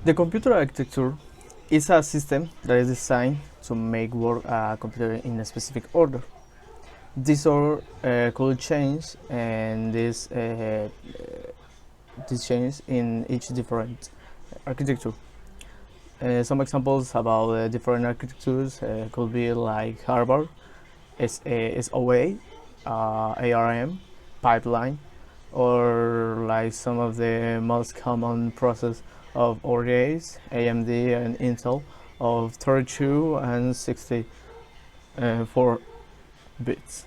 The computer architecture is a system that is designed to make work a computer in a specific order. This order could change, and this change in each different architecture. Some examples about different architectures could be like Harvard, SOA, ARM, pipeline, or like some of the most common process of ORAs, AMD and Intel of 32 and 64 bits.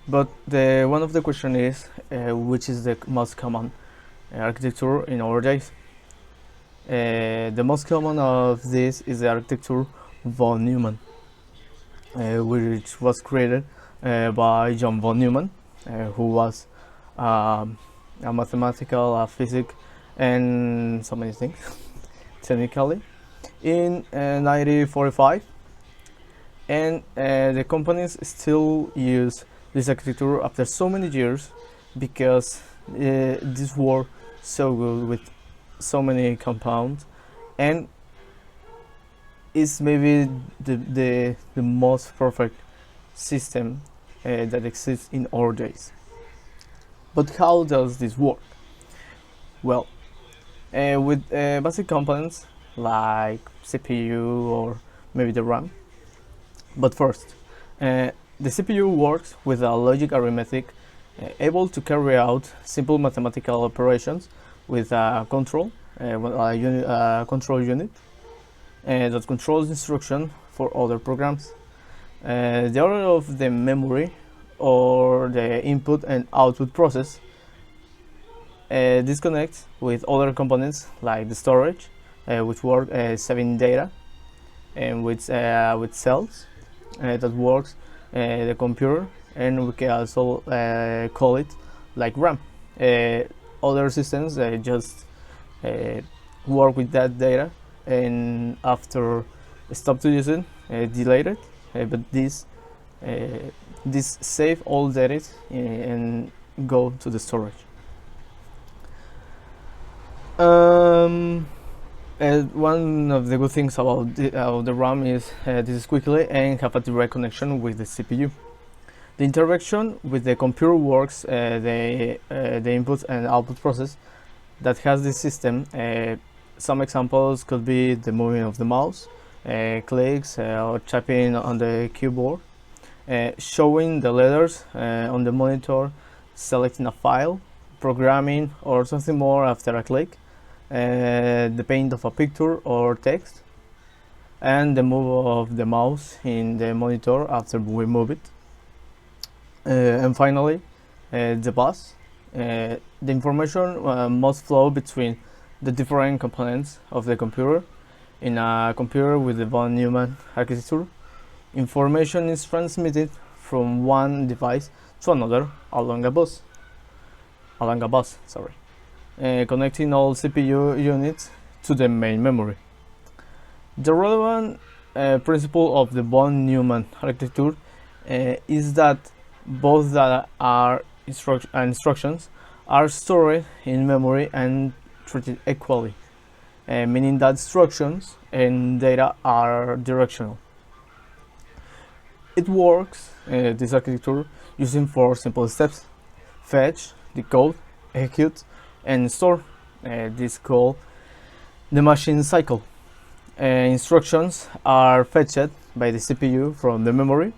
But one of the question is which is the most common architecture in our days. The most common of this is the architecture von Neumann, which was created by John von Neumann, who was a mathematical, a physics, and so many things, technically, in 1945. And the companies still use this architecture after so many years because this worked so good with so many compounds, and is maybe the most perfect system that exists in our days. But how does this work? Well, with basic components like CPU or maybe the RAM. But first, the CPU works with a logic arithmetic able to carry out simple mathematical operations with a control unit that controls instruction for other programs. The order of the memory or the input and output process disconnects with other components like the storage, which work saving data, and with cells that works the computer, and we can also call it like RAM. Other systems just work with that data, and after stop to use it, delete it. But this save all data and go to the storage. One of the good things about the RAM is this is quickly and have a direct connection with the CPU. The interaction with the computer works the input and output process that has this system. Some examples could be the moving of the mouse, clicks, or typing on the keyboard, showing the letters on the monitor, selecting a file, programming, or something more after a click, the paint of a picture or text, and the move of the mouse in the monitor after we move it. And finally, the bus. The information must flow between the different components of the computer. In a computer with the von Neumann architecture, information is transmitted from one device to another along a bus, connecting all CPU units to the main memory. The relevant principle of the von Neumann architecture is that both data and instructions are stored in memory and treated equally, meaning that instructions and data are directional. It works, this architecture, using 4 simple steps: fetch, decode, execute, and store. This is called the machine cycle. Instructions are fetched by the CPU from the memory.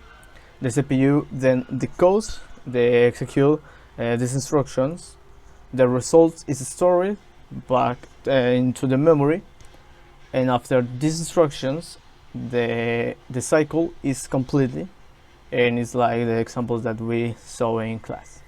The CPU then decodes the execute these instructions. The result is stored back into the memory, and after these instructions the cycle is completely, and it's like the examples that we saw in class.